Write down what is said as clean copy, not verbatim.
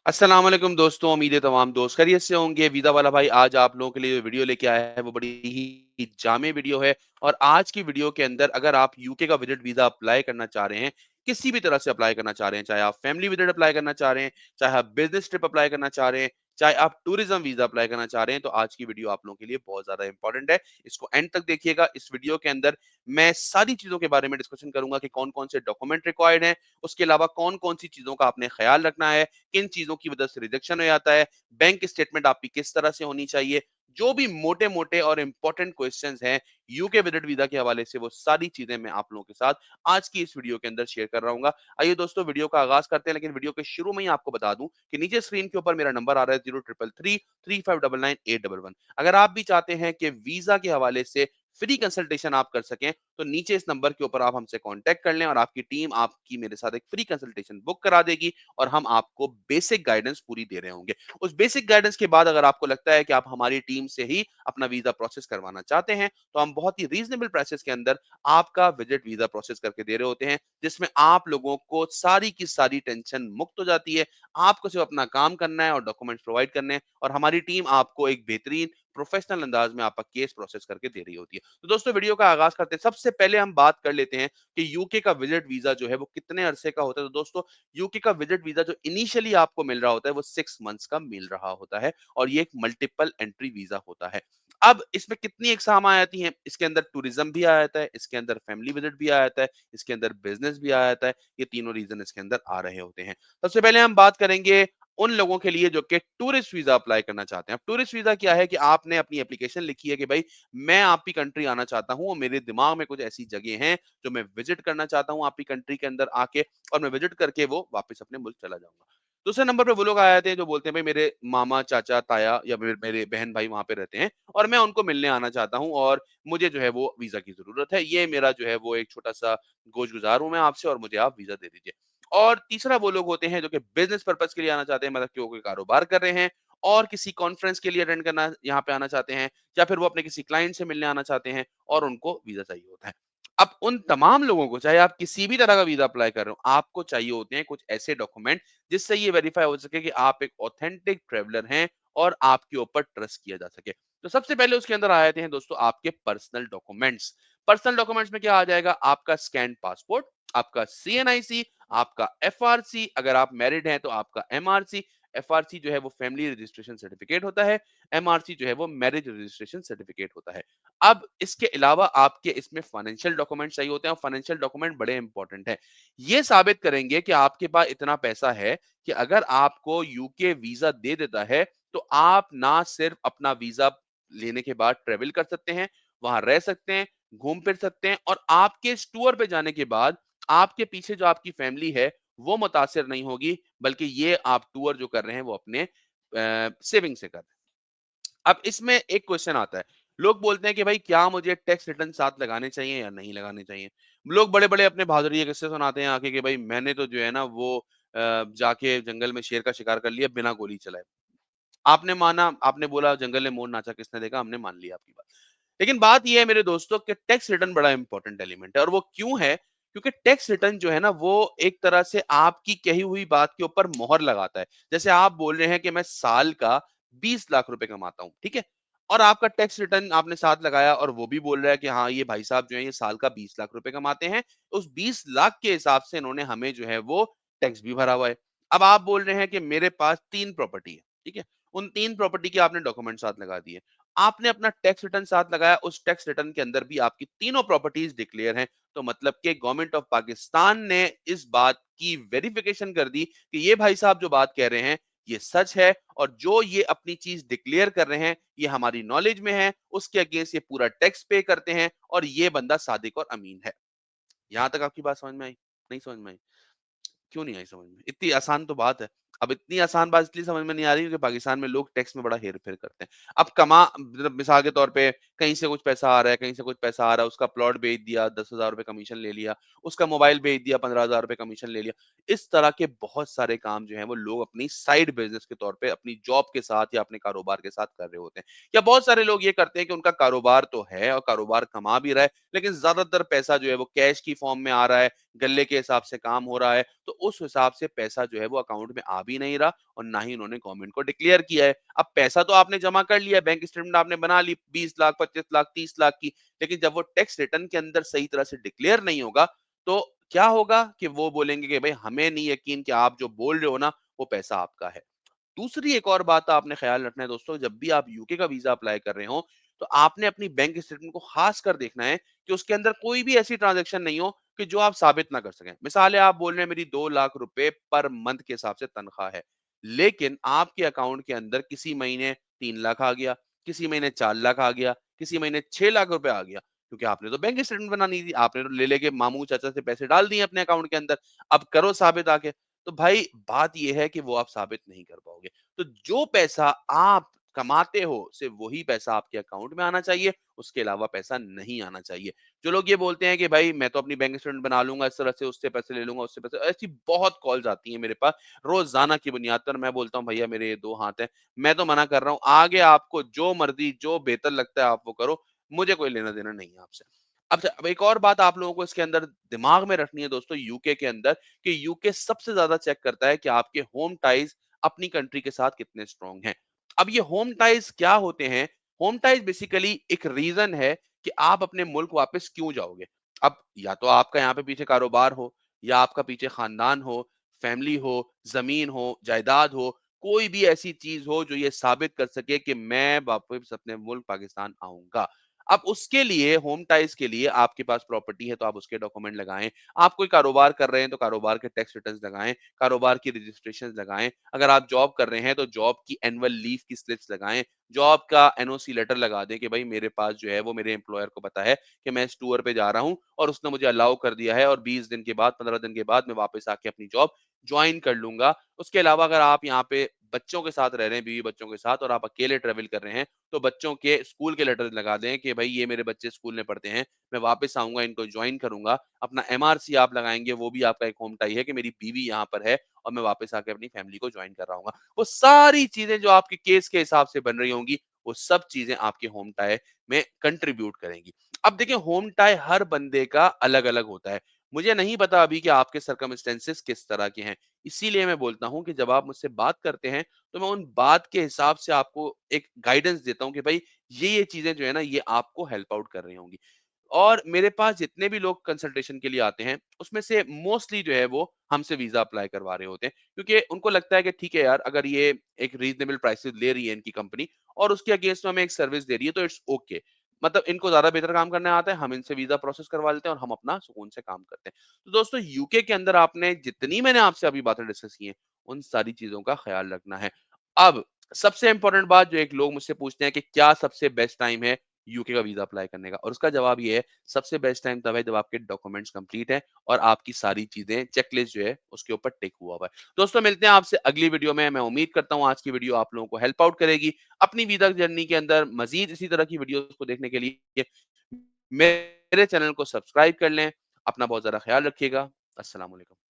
अस्सलाम वालेकुम दोस्तों, उम्मीद है तमाम दोस्त खैरियत से होंगे। वीज़ा वाला भाई आज आप लोगों के लिए जो वीडियो लेके आया है वो बड़ी ही जामे वीडियो है और आज की वीडियो के अंदर अगर आप यूके का विज़िट वीज़ा अप्लाई करना चाह रहे हैं, किसी भी तरह से अप्लाई करना चाह रहे हैं, चाहे आप फैमिली विज़िट अप्लाई करना चाह रहे हैं, चाहे आप बिज़नेस ट्रिप अप्लाई करना चाह रहे हैं, चाहे आप टूरिज़्म वीज़ा अप्लाई करना चाह रहे हैं, तो आज की वीडियो आप लोगों के लिए बहुत ज़्यादा इम्पोर्टेंट है। इसको एंड तक देखिएगा। इस वीडियो के अंदर मैं सारी चीज़ों के बारे में डिस्कशन करूँगा कि कौन-कौन से डॉक्यूमेंट रिक्वायर्ड हैं, उसके अलावा कौन-कौन सी चीज़ों का आपने ख़्याल रखना है, किन चीज़ों की वजह से रिजेक्शन हो जाता है, बैंक स्टेटमेंट आपकी किस तरह से होनी चाहिए, जो भी मोटे-मोटे और इम्पोर्टेंट क्वेश्चंस हैं यूके विजिट वीज़ा के हवाले से वो सारी चीज़ें मैं आप लोगों के साथ आज की इस वीडियो के अंदर शेयर कर रहा हूँगा। आइए दोस्तों वीडियो का आगाज़ करते हैं, लेकिन वीडियो के शुरू में ही आपको बता दूँ कि नीचे स्क्रीन के ऊपर मेरा नंबर आ रहा है 0333 3599 811। अगर आप भी चाहते हैं कि वीज़ा के हवाले से फ्री कंसल्टेशन आप कर सकें, तो नीचे इस नंबर के ऊपर आप हमसे कॉन्टैक्ट कर लें और आपकी टीम आपकी मेरे साथ एक फ्री कंसल्टेशन बुक करा देगी और हम आपको बेसिक गाइडेंस पूरी दे रहे होंगे। उस बेसिक गाइडेंस के बाद अगर आपको लगता है कि आप हमारी टीम से ही अपना वीज़ा प्रोसेस करवाना चाहते हैं, तो हम बहुत ही रीज़नेबल प्राइसेज़ के अंदर आपका विज़िट वीज़ा प्रोसेस करके दे रहे होते हैं, जिसमें आप लोगों को सारी की सारी टेंशन मुक्त हो जाती है। आपको सिर्फ़ अपना काम करना है और डॉक्यूमेंट्स प्रोवाइड करने हैं और हमारी टीम आपको एक बेहतरीन प्रोफेशनल अंदाज में आपका केस प्रोसेस करके दे रही होती है। तो दोस्तों वीडियो का आगाज़ करते हैं। सबसे पहले हम बात कर लेते हैं कि यूके का विज़िट वीज़ा जो है वो कितने अरसे का होता है। तो दोस्तों यूके का विज़िट वीज़ा जो इनिशियली आपको मिल रहा होता है वो 6 मंथ्स का मिल रहा होता है और ये एक मल्टीपल एंट्री वीज़ा होता है। अब इसमें कितनी एग्ज़ाम आ जाती हैं, इसके अंदर टूरिज़्म भी आ जाता है, इसके अंदर फैमिली विज़िट भी आ जाता है, इसके अंदर बिज़नेस भी आ जाता है। ये तीनों रीज़न इसके अंदर आ रहे होते हैं। सबसे पहले हम बात करेंगे उन लोगों के लिए जो कि टूरिस्ट वीज़ा अप्लाई करना चाहते हैं। अब टूरिस्ट वीज़ा क्या है कि आपने अपनी एप्लीकेशन लिखी है कि भाई मैं आपकी कंट्री आना चाहता हूँ और मेरे दिमाग में कुछ ऐसी जगह हैं जो मैं विज़िट करना चाहता हूँ आपकी कंट्री के अंदर आके और मैं विज़िट करके वो वापस अपने मुल्क चला जाऊँगा। दूसरे नंबर पे वो लोग आ जाते हैं जो बोलते हैं भाई मेरे मामा, चाचा, ताया या मेरे बहन-भाई वहाँ पे रहते हैं और मैं उनको मिलने आना चाहता हूँ और मुझे जो है वो वीज़ा की ज़रूरत है। ये मेरा जो है वो एक छोटा-सा गोश-गुज़ार हूँ मैं आपसे और मुझे आप वीज़ा दे दीजिए। और तीसरा वो लोग होते हैं जो कि बिज़नेस पर्पज़ के लिए आना चाहते हैं, मतलब कि वो कोई कारोबार कर रहे हैं और किसी कॉन्फ्रेंस के लिए अटेंड करना यहाँ पे आना चाहते हैं या फिर वो अपने किसी क्लाइंट से मिलने आना चाहते हैं और उनको वीज़ा चाहिए होता है। अब उन तमाम लोगों को चाहे आप किसी भी तरह का वीज़ा अप्लाई कर रहे हो, आपको चाहिए होते हैं कुछ ऐसे डॉक्यूमेंट जिससे ये वेरीफ़ाई हो सके कि आप एक ऑथेंटिक ट्रैवलर हैं और आपके ऊपर ट्रस्ट किया जा सके। तो सबसे पहले उसके अंदर आ जाते हैं दोस्तों आपके पर्सनल डॉक्यूमेंट्स। पर्सनल डॉक्यूमेंट्स में क्या आ जाएगा? आपका स्कैन्ड पासपोर्ट, आपका सीएनआईसी, आपका एफआरसी, अगर आप मैरिड हैं तो आपका एमआरसी। एफआरसी जो है वो फैमिली रजिस्ट्रेशन सर्टिफिकेट होता है, एमआरसी जो है वो मैरिज रजिस्ट्रेशन सर्टिफिकेट होता है। अब इसके अलावा आपके इसमें फाइनेंशियल डॉक्यूमेंट चाहिए होते हैं और फाइनेंशियल डॉक्यूमेंट बड़े इंपॉर्टेंट है। ये साबित करेंगे कि आपके पास इतना पैसा है कि अगर आपको यूके वीजा दे देता है तो आप ना सिर्फ अपना वीजा लेने के बाद ट्रेवल कर सकते हैं, वहां रह सकते हैं, घूम फिर सकते हैं और आपके इस टूर पे जाने के बाद आपके पीछे जो आपकी फैमिली है वो मुतासिर नहीं होगी, बल्कि ये आप टूर जो कर रहे हैं वो अपने सेविंग से कर रहे हैं। अब इसमें एक क्वेश्चन आता है, लोग बोलते हैं कि भाई क्या मुझे टैक्स रिटर्न साथ लगाने चाहिए या नहीं लगाने चाहिए। लोग बड़े बड़े अपने बहादुरी के किस्से सुनाते हैं आके कि भाई मैंने तो जो है ना वो जाके जंगल में शेर का शिकार कर लिया बिना गोली चलाए। आपने माना, आपने बोला जंगल ने मोर नाचा किसने देखा, हमने मान लिया आपकी बात। लेकिन बात ये है मेरे दोस्तों कि टैक्स रिटर्न बड़ा इंपॉर्टेंट एलिमेंट है और वो क्यों है? क्योंकि टैक्स रिटर्न जो है ना वो एक तरह से आपकी कही हुई बात के ऊपर मोहर लगाता है। जैसे आप बोल रहे हैं कि मैं साल का 20 लाख रुपए कमाता हूँ, ठीक है? और आपका टैक्स रिटर्न आपने साथ लगाया और वो भी बोल रहा है कि हाँ, ये भाई साहब जो है ये साल का 20 लाख रुपए कमाते हैं। उस 20 लाख के हिसाब से इन्होंने हमें जो है वो टैक्स भी भरा हुआ है। अब आप बोल रहे हैं कि मेरे पास 3 प्रॉपर्टी है, ठीक है? उन 3 प्रॉपर्टी के आपने डॉक्यूमेंट साथ लगा दिए। आपने अपना टैक्स रिटर्न साथ लगाया, उस टैक्स रिटर्न के अंदर भी आपकी तीनों प्रॉपर्टीज डिक्लेयर हैं। तो मतलब कि गवर्नमेंट ऑफ पाकिस्तान ने इस बात की वेरिफिकेशन कर दी कि ये भाई साहब जो बात कह रहे हैं, ये सच है और जो ये अपनी चीज डिक्लेयर कर रहे हैं, ये हमारी नॉलेज में है, उसके अगेंस्ट ये पूरा टैक्स पे करते हैं और ये बंदा सादिक और अमीन है। यहां तक आपकी बात समझ में आई? नहीं समझ में आई? क्यों नहीं आई समझ में? इतनी आसान तो बात है। अब इतनी आसान बात इसलिए समझ में नहीं आ रही क्योंकि पाकिस्तान में लोग टैक्स में बड़ा हेर-फेर करते हैं। अब मतलब मिसाल के तौर पे कहीं से कुछ पैसा आ रहा है, कहीं से कुछ पैसा आ रहा है, उसका प्लॉट बेच दिया, ₹10,000 कमीशन ले लिया, उसका मोबाइल बेच दिया, ₹15,000 कमीशन ले लिया। इस तरह के बहुत सारे काम जो हैं वो लोग अपनी साइड बिज़नेस के तौर पे अपनी जॉब के साथ या अपने कारोबार के साथ कर रहे होते हैं। या बहुत सारे लोग ये करते हैं कि उनका कारोबार तो है और कारोबार कमा भी रहा है, लेकिन ज़्यादातर पैसा जो है वो कैश की फ़ॉर्म में आ रहा है, गल्ले के हिसाब से काम हो रहा है, तो उस हिसाब से पैसा जो है वो अकाउंट में आ भी नहीं रहा और ना ही उन्होंने गवर्नमेंट को डिक्लेयर किया है। अब पैसा तो आपने जमा कर लिया, बैंक स्टेटमेंट आपने बना ली 20 लाख, 25 लाख, 30 लाख की, लेकिन जब वो टैक्स रिटर्न के अंदर सही तरह से डिक्लेयर नहीं होगा, तो क्या होगा कि वो बोलेंगे कि भई हमें नहीं यकीन कि आप जो बोल रहे हो ना, वो पैसा आपका है। दूसरी एक और बात आपने ख्याल रखना है दोस्तों, जब भी आप यूके का वीज़ा अप्लाई कर रहे हो, तो आपने अपनी बैंक स्टेटमेंट को ख़ास कर देखना है कि उसके अंदर कोई भी ऐसी ट्रांज़ैक्शन नहीं हो कि जो आप साबित ना कर सकें। मिसाल है आप बोल रहे हैं मेरी 2 लाख रुपए पर मंथ के हिसाब से तनख्वाह है, लेकिन आपके अकाउंट के अंदर किसी महीने 3 लाख आ गया, किसी महीने 4 लाख आ गया, किसी महीने 6 लाख रुपए आ गया, क्योंकि आपने तो बैंक स्टेटमेंट बनानी थी, आपने तो ले लेके मामू चाचा से पैसे डाल दिए अपने अकाउंट के अंदर, अब करो साबित आके। तो भाई बात ये है कि वो आप साबित नहीं कर पाओगे। तो जो पैसा आप कमाते हो सिर्फ वही पैसा आपके अकाउंट में आना चाहिए, उसके अलावा पैसा नहीं आना चाहिए। जो लोग ये बोलते हैं कि भाई मैं तो अपनी बैंक स्टेटमेंट बना लूँगा इस तरह से, उससे पैसे ले लूँगा, उससे पैसे, ऐसी बहुत कॉल्स आती हैं मेरे पास रोज़ाना की बुनियाद पर। मैं बोलता हूँ भैया मेरे ये 2 हाथ हैं, मैं तो मना कर रहा हूँ, आगे आपको जो मर्ज़ी, जो बेहतर लगता है आप वो करो, मुझे कोई लेना-देना नहीं है आपसे। अब एक और बात आप लोगों को इसके अंदर दिमाग में रखनी है दोस्तों, यूके के अंदर, कि यूके सबसे ज़्यादा चेक करता है कि आपके होम टाइज़ अपनी कंट्री के साथ कितने स्ट्रॉन्ग हैं। अब ये होम टाइज़ क्या होते हैं? होम टाइज़ बेसिकली एक रीज़न है कि आप अपने मुल्क वापस क्यों जाओगे? अब या तो आपका यहाँ पे पीछे कारोबार हो, या आपका पीछे खानदान हो, फैमिली हो, ज़मीन हो, जायदाद हो, कोई भी ऐसी चीज़ हो जो ये साबित कर सके कि मैं वापस अपने मुल्क पाकिस्तान आऊँगा। अब उसके लिए, होम टाइज़ के लिए आपके पास प्रॉपर्टी है तो आप उसके डॉक्यूमेंट लगाएँ। आप कोई कारोबार कर रहे हैं तो कारोबार के टैक्स रिटर्न्स लगाएँ, कारोबार की रजिस्ट्रेशंस लगाएँ। अगर आप जॉब कर रहे हैं तो जॉब की एनुअल लीव की स्लिप्स लगाएँ। जॉब का एनओसी लेटर लगा दें कि भाई मेरे पास जो है वो मेरे एम्प्लॉयर को पता है कि मैं इस टूर पे जा रहा हूँ और उसने मुझे अलाउ कर दिया है और 20 दिन के बाद, 15 दिन के बाद मैं वापस आके अपनी जॉब जॉइन कर लूँगा। उसके अलावा अगर आप यहाँ पे बच्चों के साथ रह रहे हैं, बीवी-बच्चों के साथ, और आप अकेले ट्रैवल कर रहे हैं, तो बच्चों के स्कूल के लेटर लगा दें कि भई ये मेरे बच्चे स्कूल में पढ़ते हैं, मैं वापस आऊँगा, इनको जॉइन करूँगा। अपना एमआरसी आप लगाएँगे, वो भी आपका एक होम टाई है कि मेरी बीवी यहाँ पर है और मैं वापस आके अपनी फैमिली को जॉइन कर रहा हूँगा। वो सारी चीज़ें जो आपके केस के हिसाब से बन रही होंगी, वो सब चीज़ें आपके होम टाई में कंट्रीब्यूट करेंगी। अब देखिए होम टाई हर बंदे का अलग-अलग होता है। मुझे नहीं पता अभी कि आपके सर्कमस्टेंसेस किस तरह के हैं। इसीलिए मैं बोलता हूँ कि जब आप मुझसे बात करते हैं, तो मैं उन बात के हिसाब से आपको एक गाइडेंस देता हूँ कि भाई ये चीज़ें जो है ना ये आपको हेल्प आउट कर रही होंगी। और मेरे पास जितने भी लोग कंसल्टेशन के लिए आते हैं, उसमें से मोस्टली जो है वो हमसे वीज़ा अप्लाई करवा रहे होते हैं। क्योंकि उनको लगता है कि ठीक है यार, अगर ये एक रीज़नेबल प्राइसेज़ ले रही है इनकी कंपनी और उसके अगेंस्ट में हमें एक सर्विस दे रही है, तो इट्स ओके। मतलब इनको ज़्यादा बेहतर काम करना आता है, हम इनसे वीज़ा प्रोसेस करवा लेते हैं और हम अपना सुकून से काम करते हैं। तो दोस्तों यूके के अंदर आपने जितनी मैंने आपसे अभी बातें डिस्कस की हैं, उन सारी चीज़ों का ख़्याल रखना है। अब सबसे इम्पोर्टेंट बात जो एक लोग मुझसे पूछते हैं कि क्या सबसे बेस्ट टाइम है यूके का वीज़ा अप्लाई करने का? और उसका जवाब ये है, सबसे बेस्ट टाइम तब है जब आपके डॉक्यूमेंट्स कंप्लीट हैं और आपकी सारी चीज़ें चेकलिस्ट जो है उसके ऊपर टिक हुआ हुआ है। दोस्तों मिलते हैं आपसे अगली वीडियो में। मैं उम्मीद करता हूँ आज की वीडियो आप लोगों को हेल्प आउट करेगी। अपनी वीज़ा जर्नी के अंदर मज़ीद इसी तरह की वीडियोज़ को देखने के लिए मेरे चैनल को सब्सक्राइब कर लें। अपना बहुत ज़्यादा ख़्याल रखिएगा। अस्सलाम वालेकुम।